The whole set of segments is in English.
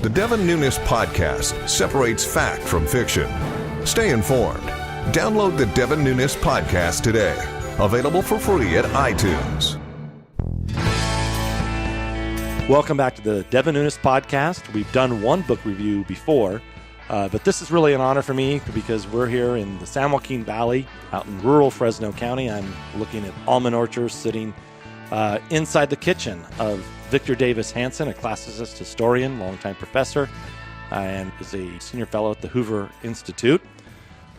The Devin Nunes podcast separates fact from fiction. Stay informed. Download the Devin Nunes podcast today. Available for free at iTunes. Welcome back to the Devin Nunes podcast. We've done one book review before, but this is really an honor for me because we're here in the San Joaquin Valley out in rural Fresno County. I'm looking at almond orchards sitting inside the kitchen of Victor Davis Hansen, a classicist historian, longtime professor, and is a senior fellow at the Hoover Institute.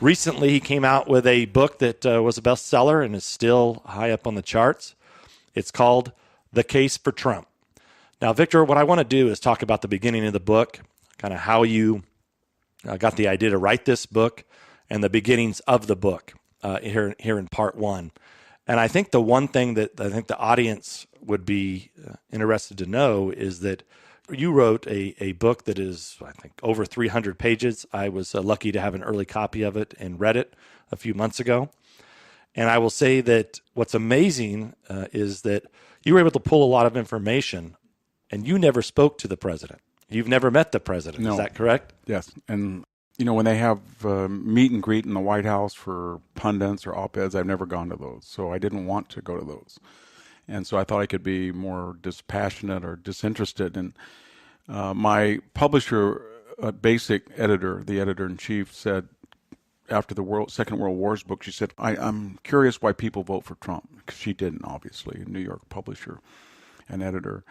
Recently, he came out with a book that was a bestseller and is still high up on the charts. It's called The Case for Trump. Now, Victor, what I want to do is talk about the beginning of the book, kind of how you got the idea to write this book and the beginnings of the book here in part one. And I think the one thing that I think the audience would be interested to know is that you wrote a book that is, I think, over 300 pages. I was lucky to have an early copy of it and read it a few months ago. And I will say that what's amazing is that you were able to pull a lot of information, and you never spoke to the president. You've never met the president. No. Is that correct? Yes. And, you know, when they have meet and greet in the White House for pundits or op-eds, I've never gone to those. So I didn't want to go to those. And so I thought I could be more dispassionate or disinterested. And my publisher, basic editor, the editor-in-chief, said after the Second World War's book, she said, I'm curious why people vote for Trump. Because she didn't, obviously, a New York publisher and editor.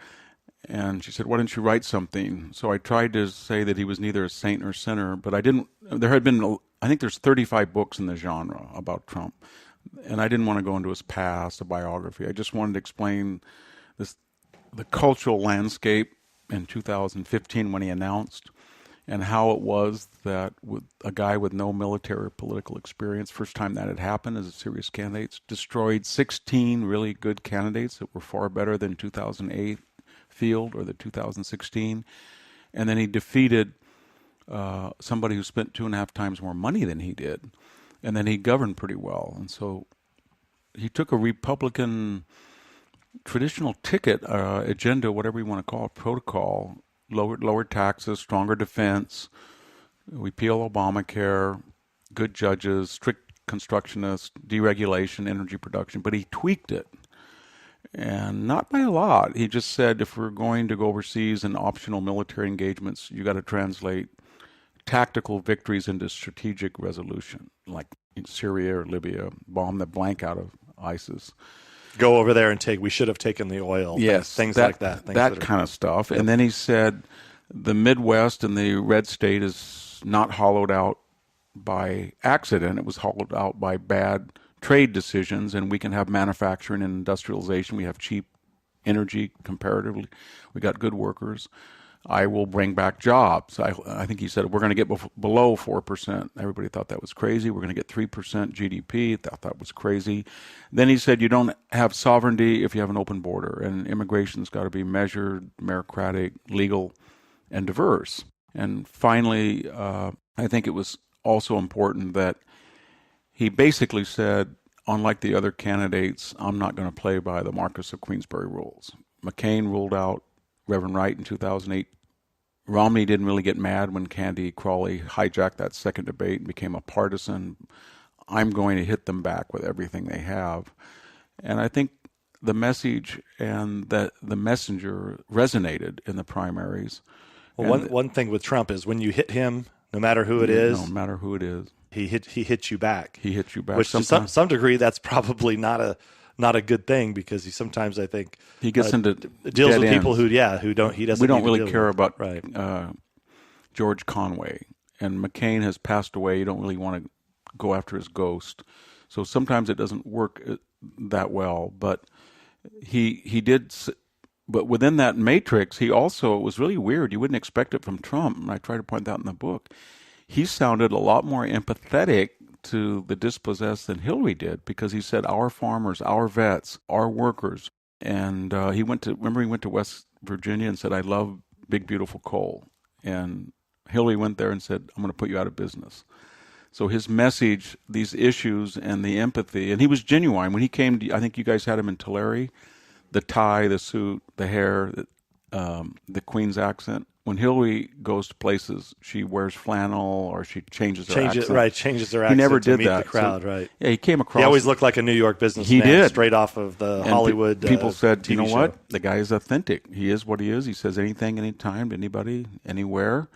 And she said, why didn't you write something? So I tried to say that he was neither a saint nor sinner, but I didn't. There had been, I think there's 35 books in the genre about Trump. And I didn't want to go into his past, a biography. I just wanted to explain the cultural landscape in 2015 when he announced, and how it was that with a guy with no military or political experience, first time that had happened as a serious candidate, destroyed 16 really good candidates that were far better than 2008 field or the 2016. And then he defeated somebody who spent 2.5 times more money than he did. And then he governed pretty well. And so he took a Republican traditional ticket, agenda, whatever you want to call it, protocol, lower taxes, stronger defense, repeal Obamacare, good judges, strict constructionists, deregulation, energy production, but he tweaked it. And not by a lot. He just said if we're going to go overseas in optional military engagements, you got to translate tactical victories into strategic resolution, like in Syria or Libya, bomb the blank out of ISIS. Go over there and we should have taken the oil. Yes. Things like that. That kind of stuff. Yep. And then he said the Midwest and the red state is not hollowed out by accident. It was hollowed out by bad trade decisions, and we can have manufacturing and industrialization. We have cheap energy comparatively. We got good workers. I will bring back jobs. I think he said we're going to get below 4%. Everybody thought that was crazy. We're going to get 3% GDP. Thought that was crazy. Then he said you don't have sovereignty if you have an open border, and immigration's got to be measured, meritocratic, legal, and diverse. And finally, I think it was also important that he basically said, unlike the other candidates, I'm not going to play by the Marquess of Queensberry rules. McCain ruled out Reverend Wright in 2008. Romney didn't really get mad when Candy Crawley hijacked that second debate and became a partisan. I'm going to hit them back with everything they have. And I think the message and the messenger resonated in the primaries. Well, one thing with Trump is when you hit him, no matter who it is, he hits you back. He hits you back. Which to some degree, that's probably not a good thing, because he sometimes, I think, he gets into deals with people who doesn't. We don't really care about right. George Conway, and McCain has passed away. You don't really want to go after his ghost, so sometimes it doesn't work that well. But he did. But within that matrix, he also, it was really weird. You wouldn't expect it from Trump, and I try to point that in the book. He sounded a lot more empathetic to the dispossessed than Hillary did, because he said our farmers, our vets, our workers. And he went to West Virginia and said, I love big, beautiful coal. And Hillary went there and said, I'm going to put you out of business. So his message, these issues and the empathy, and he was genuine. When he came, I think you guys had him in Tulare, the tie, the suit, the hair, the Queen's accent. when Hillary goes to places, she wears flannel or she changes her accent. Changes her accent. He never did to meet that. the crowd, so, right? Yeah, he came across. He always looked like a New York businessman. He did. Straight off of the and Hollywood people said, TV you know show. what? The guy is authentic. He is what he is. He says anything, anytime, to anybody, anywhere.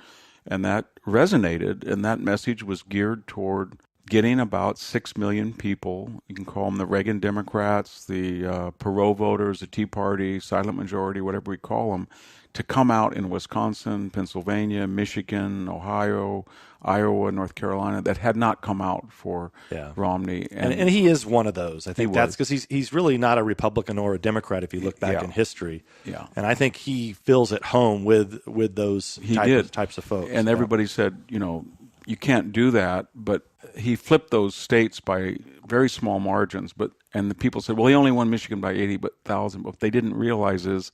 And that resonated, and that message was geared toward getting about 6 million people. You can call them the Reagan Democrats, the Perot voters, the Tea Party, silent majority, whatever we call them, to come out in Wisconsin, Pennsylvania, Michigan, Ohio, Iowa, North Carolina that had not come out for Romney. And he is one of those. I think that's because he's really not a Republican or a Democrat if you look back in history. Yeah. And I think he feels at home with those types of folks. And everybody said, you can't do that, but he flipped those states by very small margins. And the people said, well, he only won Michigan by 80,000. But what they didn't realize is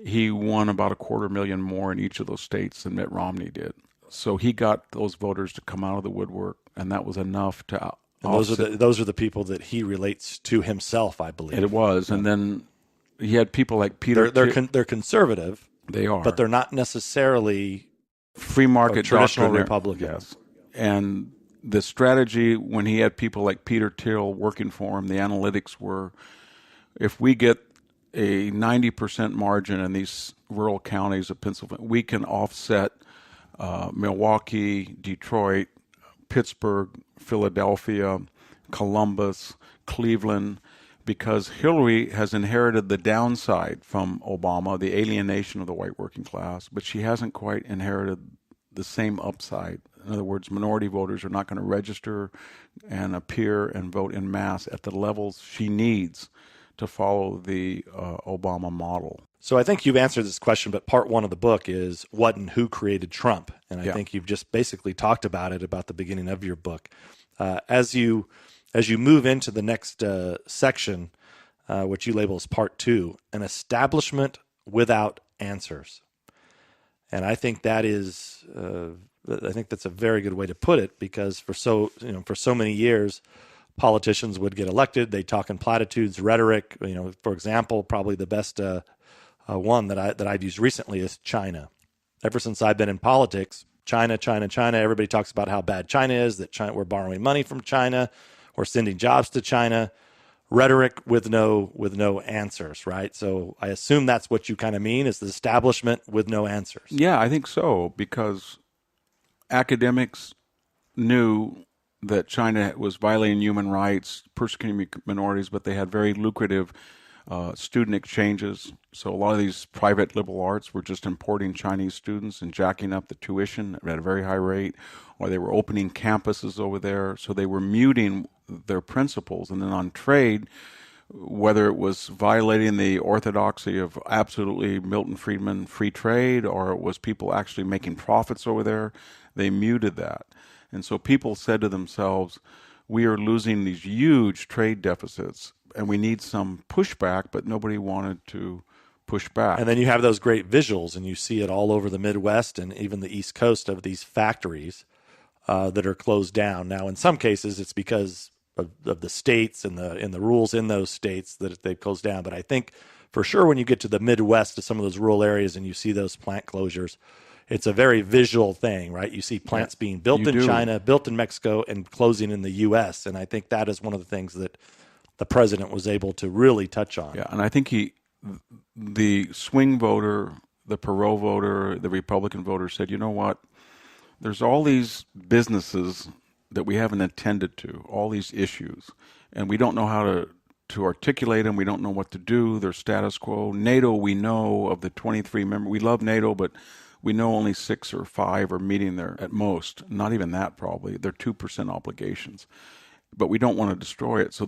he won about 250,000 more in each of those states than Mitt Romney did. So he got those voters to come out of the woodwork, and that was enough to. And those are the people that he relates to himself, I believe. It was, and then he had people like Peter. They're conservative. They are, but they're not necessarily free market traditional doctrine. Republican. Yes, and the strategy when he had people like Peter Thiel working for him, the analytics were, if we get a 90% margin in these rural counties of Pennsylvania, we can offset Milwaukee, Detroit, Pittsburgh, Philadelphia, Columbus, Cleveland, because Hillary has inherited the downside from Obama, the alienation of the white working class, but she hasn't quite inherited the same upside. In other words, minority voters are not going to register and appear and vote en masse at the levels she needs to follow the Obama model. So I think you've answered this question, but part one of the book is what and who created Trump. And I think you've just basically talked about it about the beginning of your book. As you move into the next section, which you label as part two, an establishment without answers. And I think that is, I think that's a very good way to put it, because for so many years, politicians would get elected. They talk in platitudes, rhetoric. For example, probably the best one that I've used recently is China. Ever since I've been in politics, China. Everybody talks about how bad China is. That we're borrowing money from China, we're sending jobs to China. Rhetoric with no answers, right? So I assume that's what you kind of mean, is the establishment with no answers. Yeah, I think so, because academics knew that China was violating human rights, persecuting minorities, but they had very lucrative student exchanges. So a lot of these private liberal arts were just importing Chinese students and jacking up the tuition at a very high rate, or they were opening campuses over there. So they were muting their principles. And then on trade, whether it was violating the orthodoxy of absolutely Milton Friedman free trade, or it was people actually making profits over there, they muted that. And so people said to themselves, we are losing these huge trade deficits and we need some pushback, but nobody wanted to push back. And then you have those great visuals, and you see it all over the Midwest and even the East Coast of these factories that are closed down. Now, in some cases, it's because of the states and the rules in those states that they've closed down. But I think for sure when you get to the Midwest, to some of those rural areas, and you see those plant closures, it's a very visual thing, right? You see plants being built in China, built in Mexico, and closing in the U.S. And I think that is one of the things that the president was able to really touch on. Yeah, and I think the swing voter, the Perot voter, the Republican voter said, you know what? There's all these businesses that we haven't attended to, all these issues, and we don't know how to articulate them. We don't know what to do. They're status quo. NATO, we know of the 23 members. We love NATO, but we know only 6 or 5 are meeting there at most. Not even that, probably. They're 2% obligations. But we don't want to destroy it. So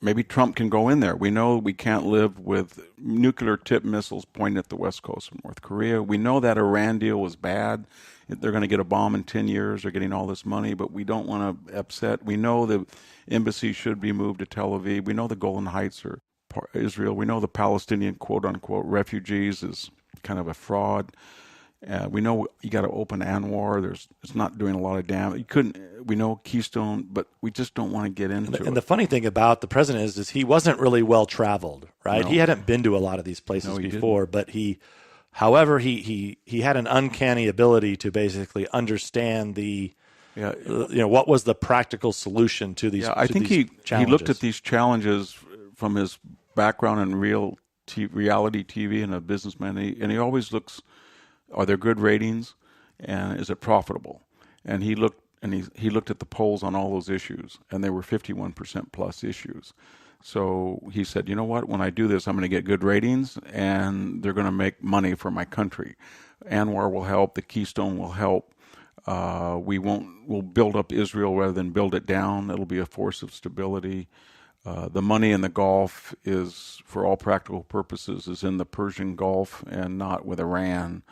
maybe Trump can go in there. We know we can't live with nuclear tip missiles pointed at the west coast of North Korea. We know that Iran deal was bad. They're going to get a bomb in 10 years. They're getting all this money, but we don't want to upset. We know the embassy should be moved to Tel Aviv. We know the Golan Heights are Israel. We know the Palestinian quote-unquote refugees is kind of a fraud. We know you got to open Anwar. It's not doing a lot of damage. We know Keystone, but we just don't want to get into it. And the funny thing about the president is he wasn't really well traveled, right? No. He hadn't been to a lot of these places before, but he However, he had an uncanny ability to basically understand what was the practical solution to these. Yeah, I think he looked at these challenges from his background in reality TV and a businessman, and he always looks, are there good ratings, and is it profitable? And he looked at the polls on all those issues, and there were 51% plus issues. So he said, you know what, when I do this, I'm going to get good ratings, and they're going to make money for my country. Anwar will help. The Keystone will help. We'll build up Israel rather than build it down. It'll be a force of stability. The money in the Gulf is, for all practical purposes, is in the Persian Gulf and not with Iran.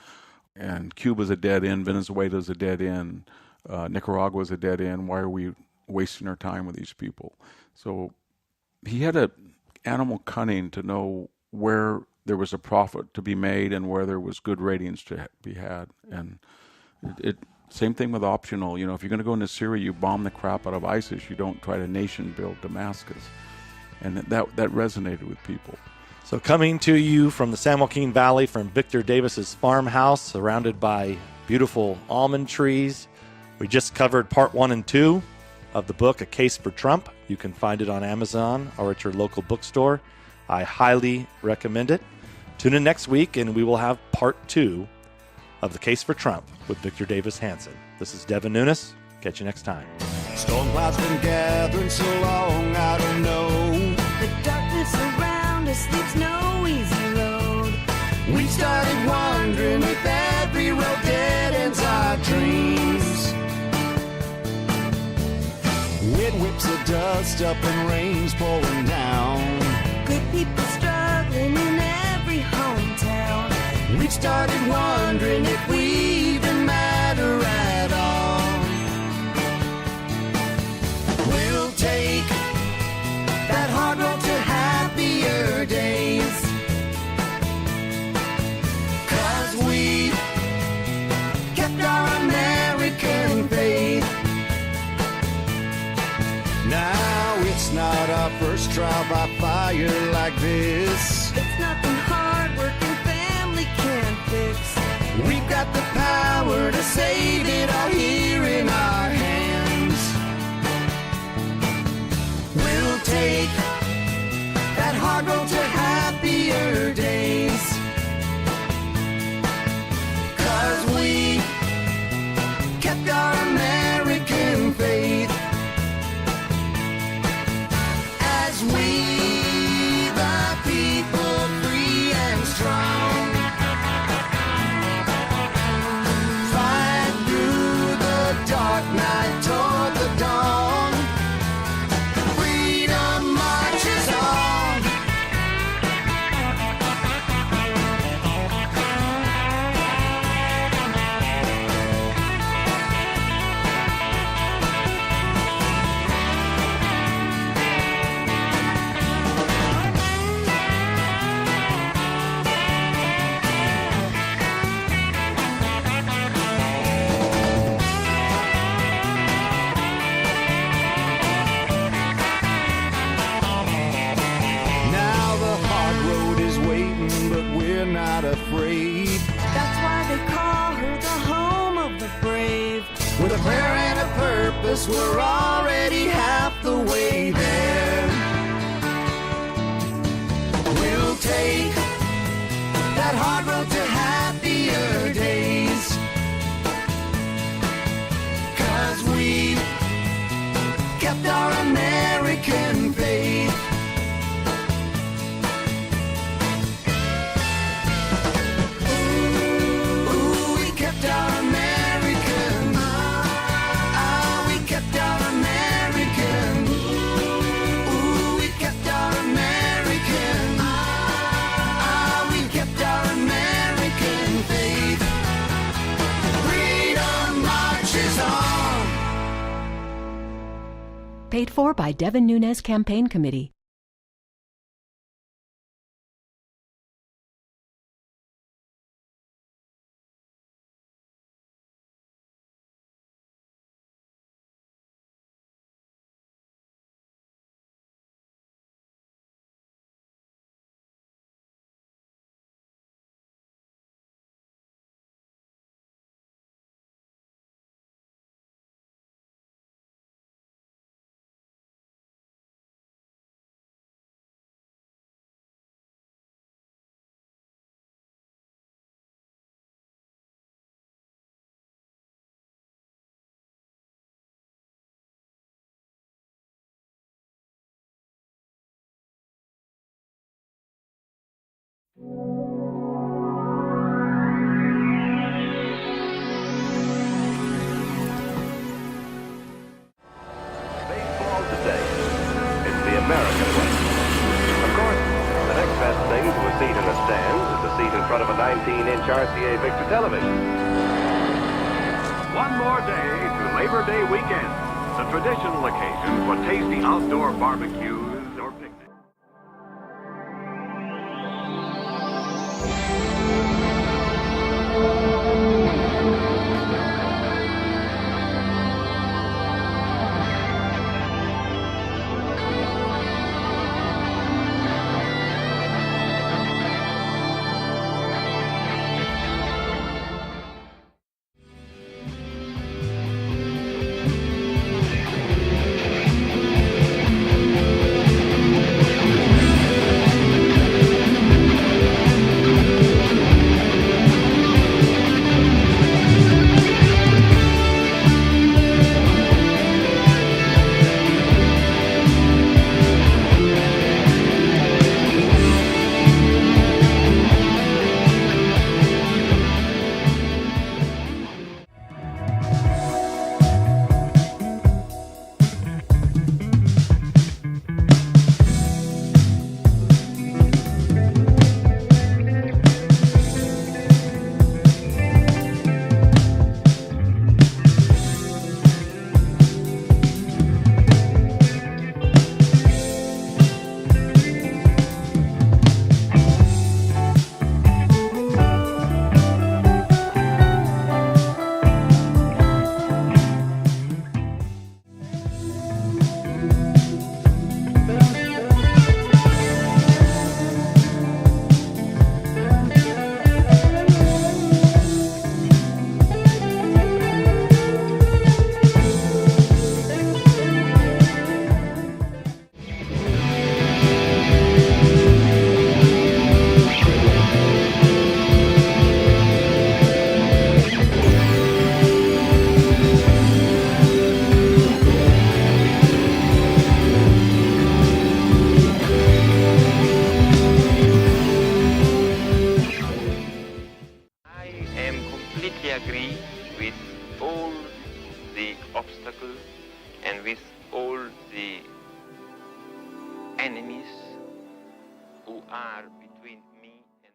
And Cuba's a dead end. Venezuela's a dead end. Nicaragua's a dead end. Why are we wasting our time with these people? So he had an animal cunning to know where there was a profit to be made and where there was good ratings to be had. And same thing with optional. You know, if you're going to go into Syria, you bomb the crap out of ISIS. You don't try to nation build Damascus. And that resonated with people. So coming to you from the San Joaquin Valley, from Victor Davis's farmhouse, surrounded by beautiful almond trees, we just covered part 1 and 2 of the book, A Case for Trump. You can find it on Amazon or at your local bookstore. I highly recommend it. Tune in next week, and we will have part 2 of The Case for Trump with Victor Davis Hansen. This is Devin Nunes. Catch you next time. Storm clouds been gathering so long, I don't know. The darkness around us leaves no easy road. We started wondering if every road dead ends our dreams. Wind whips the dust up and rain's pouring down. Good people struggling in every hometown. We've started wondering if we even matter at all. We'll take that hard road to happier days, 'cause we kept our American faith. Now it's not our first trial by fire like this. It's nothing hard working family can't fix. We've got the power to save it all here in our hands. We'll take that hard road to happier days, 'cause we kept our American faith. As we, the people, free and strong, fight through the dark night toward the dawn. Freedom marches on. Now the hard road is waiting, but we're not afraid. That's why they call her the home of the brave. With a prayer and a purpose, we're already half the way there. We'll take that hard road to happier days, 'cause we kept our American faith. Ooh, we kept our American. We kept our American. Ooh, we kept our American. We kept our American faith. Freedom marches on. Paid for by Devin Nunes Campaign Committee. Baseball today. It's the American way. Of course, the next best thing to a seat in the stands is a seat in front of a 19-inch RCA Victor television. One more day to Labor Day weekend, the traditional occasion for tasty outdoor barbecues or picnics. Agree with all the obstacles and with all the enemies who are between me and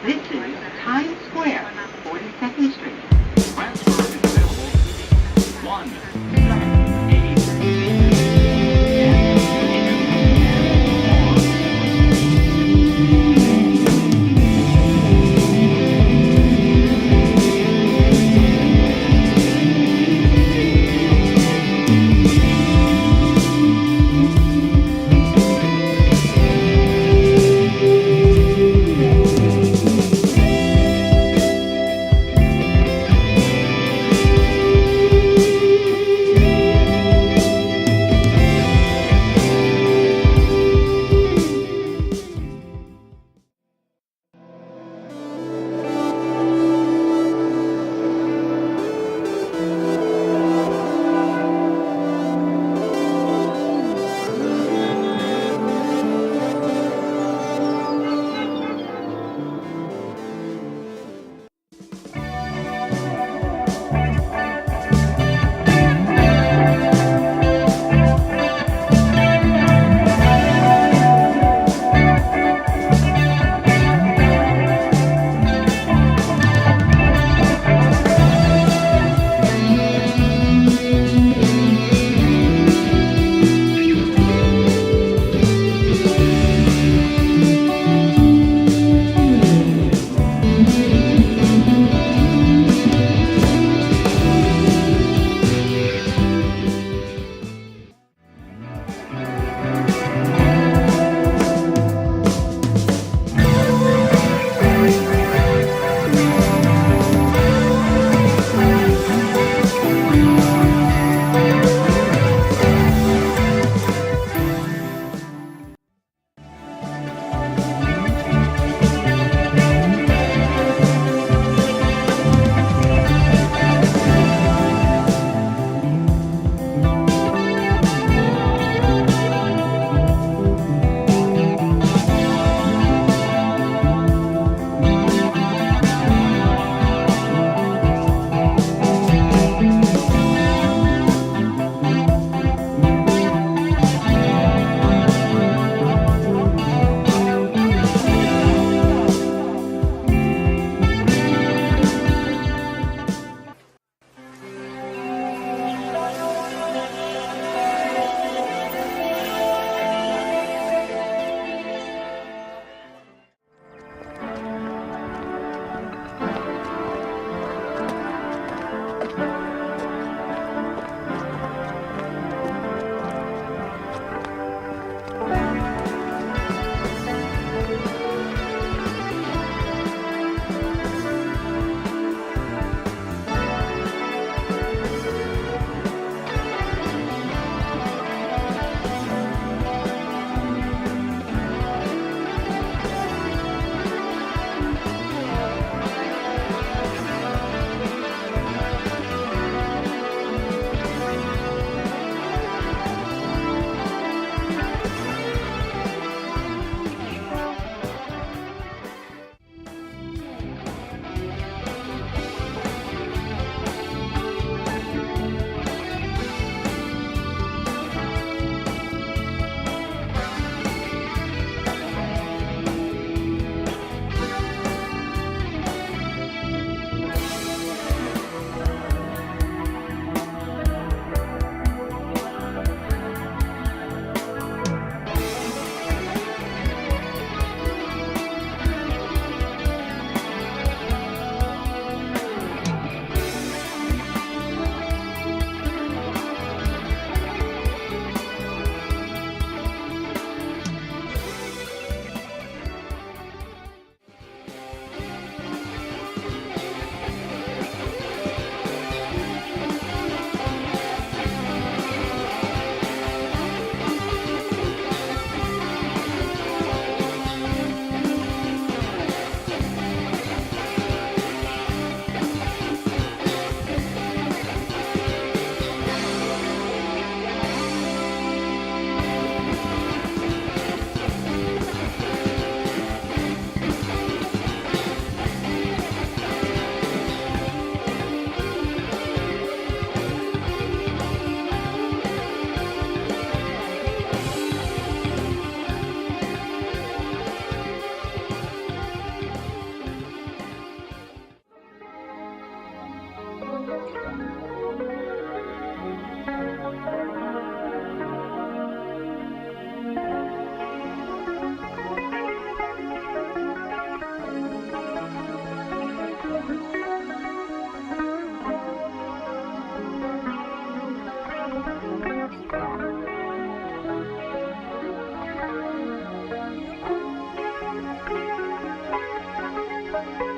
This is Times Square, 42nd Street. Transfer is available. 1-7-8. Bye.